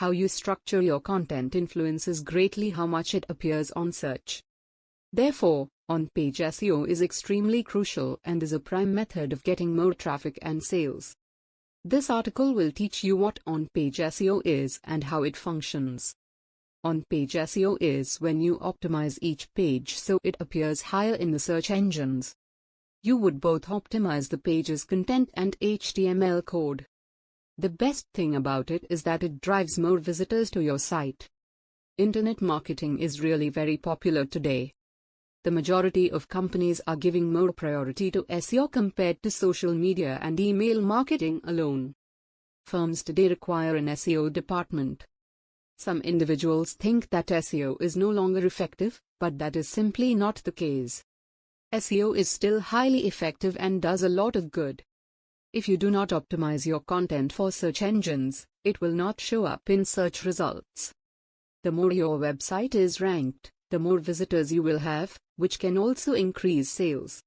How you structure your content influences greatly how much it appears on search. Therefore, on-page SEO is extremely crucial and is a prime method of getting more traffic and sales. This article will teach you what on-page SEO is and how it functions. On-page SEO is when you optimize each page so it appears higher in the search engines. You would both optimize the page's content and HTML code. The best thing about it is that it drives more visitors to your site. Internet marketing is really very popular today. The majority of companies are giving more priority to SEO compared to social media and email marketing alone. Firms today require an SEO department. Some individuals think that SEO is no longer effective, but that is simply not the case. SEO is still highly effective and does a lot of good. If you do not optimize your content for search engines, it will not show up in search results. The more your website is ranked, the more visitors you will have, which can also increase sales.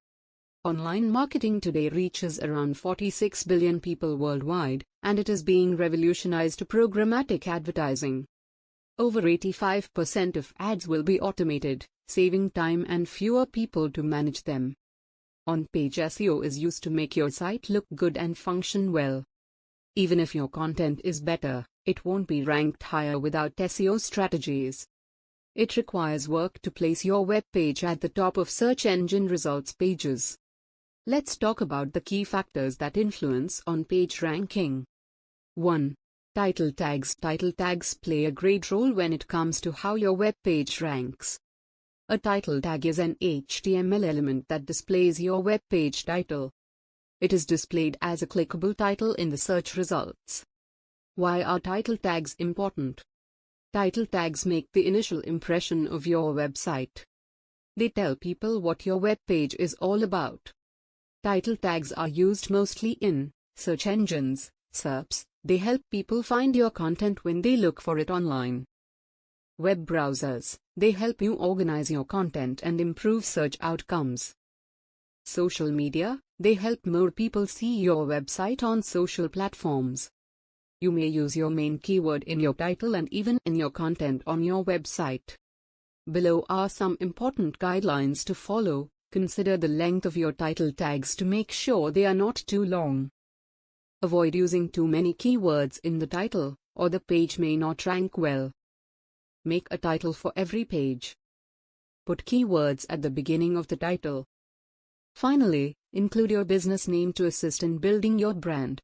Online marketing today reaches around 46 billion people worldwide, and it is being revolutionized to programmatic advertising. Over 85% of ads will be automated, saving time and fewer people to manage them. On-page SEO is used to make your site look good and function well. Even if your content is better, it won't be ranked higher without SEO strategies. It requires work to place your web page at the top of search engine results pages. Let's talk about the key factors that influence on-page ranking. 1. Title tags. Title tags play a great role when it comes to how your web page ranks. A title tag is an HTML element that displays your web page title. It is displayed as a clickable title in the search results. Why are title tags important? Title tags make the initial impression of your website. They tell people what your web page is all about. Title tags are used mostly in search engines, SERPs. They help people find your content when they look for it online. Web browsers. They help you organize your content and improve search outcomes. Social media. They help more people see your website on social platforms. You may use your main keyword in your title and even in your content on your website. Below are some important guidelines to follow. Consider the length of your title tags to make sure they are not too long. Avoid using too many keywords in the title, or the page may not rank well. Make a title for every page. Put keywords at the beginning of the title. Finally, include your business name to assist in building your brand.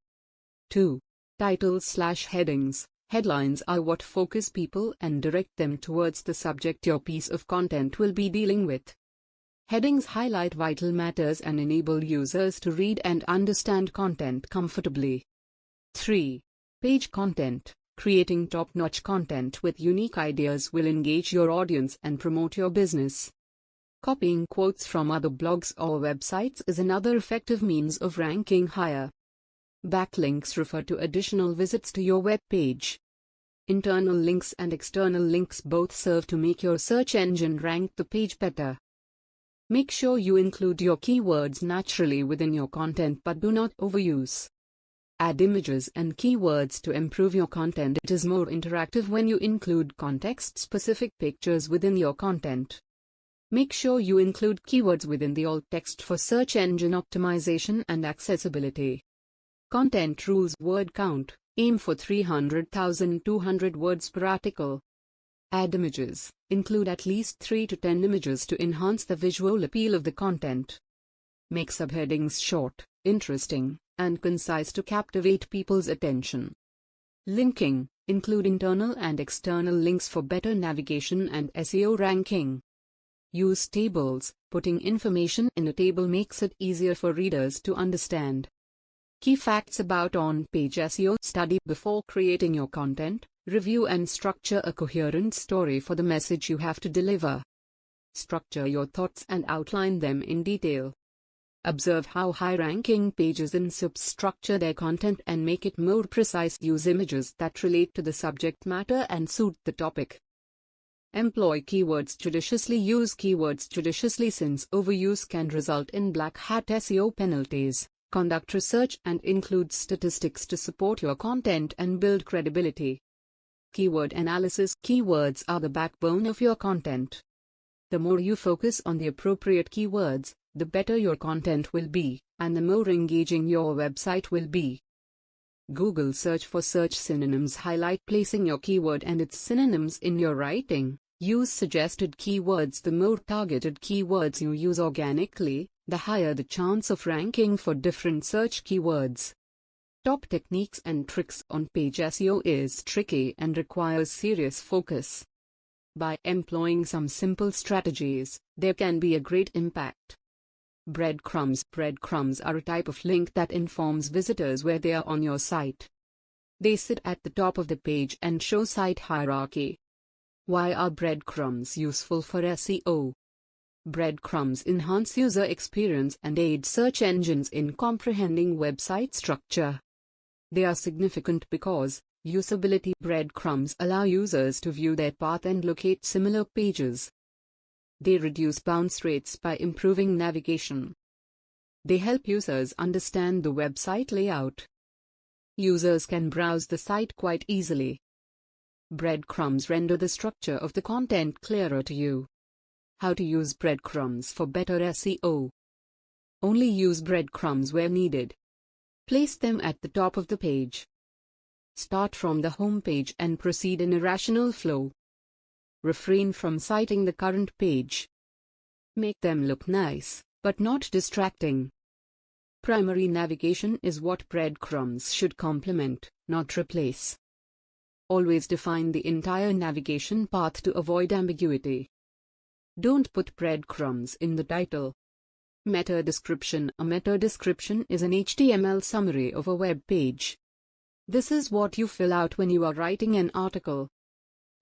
2. Titles/headings. Headlines are what focus people and direct them towards the subject your piece of content will be dealing with. Headings highlight vital matters and enable users to read and understand content comfortably. 3. Page content. Creating top-notch content with unique ideas will engage your audience and promote your business. Copying quotes from other blogs or websites is another effective means of ranking higher. Backlinks refer to additional visits to your web page. Internal links and external links both serve to make your search engine rank the page better. Make sure you include your keywords naturally within your content but do not overuse. Add images and keywords to improve your content. It is more interactive when you include context-specific pictures within your content. Make sure you include keywords within the alt text for search engine optimization and accessibility. Content rules. Word count. Aim for 300,200 words per article. Add images. Include at least 3 to 10 images to enhance the visual appeal of the content. Make subheadings short, interesting, and concise to captivate people's attention. Linking. Include internal and external links for better navigation and SEO ranking. Use tables. Putting information in a table makes it easier for readers to understand. Key facts about on-page SEO. Study before creating your content. Review and structure a coherent story for the message you have to deliver. Structure your thoughts and outline them in detail. Observe how high-ranking pages in SERPs structure their content and make it more precise. Use images that relate to the subject matter and suit the topic. Employ keywords judiciously. Use keywords judiciously since overuse can result in black hat SEO penalties. Conduct research and include statistics to support your content and build credibility. Keyword analysis. Keywords are the backbone of your content. The more you focus on the appropriate keywords, the better your content will be, and the more engaging your website will be. Google search for search synonyms. Highlight placing your keyword and its synonyms in your writing. Use suggested keywords. The more targeted keywords you use organically, the higher the chance of ranking for different search keywords. Top techniques and tricks. On-page SEO is tricky and requires serious focus. By employing some simple strategies, there can be a great impact. Breadcrumbs. Breadcrumbs are a type of link that informs visitors where they are on your site. They sit at the top of the page and show site hierarchy. Why are breadcrumbs useful for SEO? Breadcrumbs enhance user experience and aid search engines in comprehending website structure. They are significant because usability. Breadcrumbs allow users to view their path and locate similar pages. They reduce bounce rates by improving navigation. They help users understand the website layout. Users can browse the site quite easily. Breadcrumbs render the structure of the content clearer to you. How to use breadcrumbs for better SEO. Only use breadcrumbs where needed. Place them at the top of the page. Start from the home page and proceed in a rational flow. Refrain from citing the current page. Make them look nice, but not distracting. Primary navigation is what breadcrumbs should complement, not replace. Always define the entire navigation path to avoid ambiguity. Don't put breadcrumbs in the title. Meta description. A meta description is an HTML summary of a web page. This is what you fill out when you are writing an article.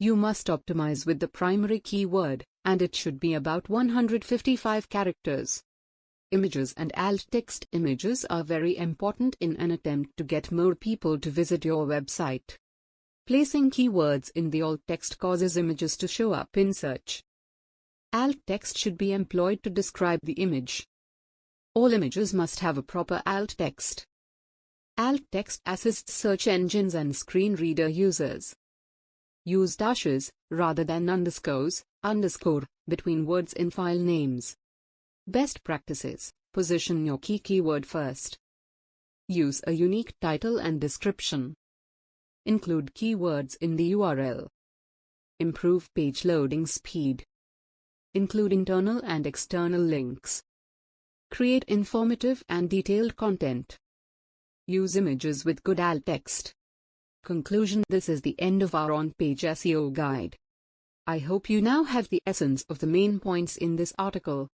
You must optimize with the primary keyword, and it should be about 155 characters. Images and alt text. Images are very important in an attempt to get more people to visit your website. Placing keywords in the alt text causes images to show up in search. Alt text should be employed to describe the image. All images must have a proper alt text. Alt text assists search engines and screen reader users. Use dashes, rather than underscores, between words in file names. Best practices. Position your key keyword first. Use a unique title and description. Include keywords in the URL. Improve page loading speed. Include internal and external links. Create informative and detailed content. Use images with good alt text. Conclusion. This is the end of our on-page SEO guide. I hope you now have the essence of the main points in this article.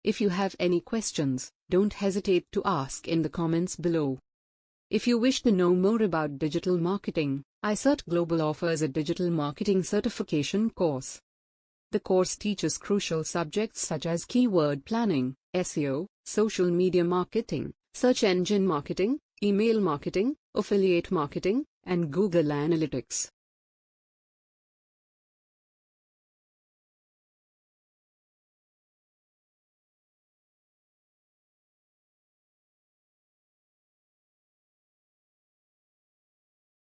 If you have any questions, don't hesitate to ask in the comments below. If you wish to know more about digital marketing, iCertGlobal offers a digital marketing certification course. The course teaches crucial subjects such as keyword planning, SEO, social media marketing, search engine marketing, email marketing, affiliate marketing, and Google Analytics.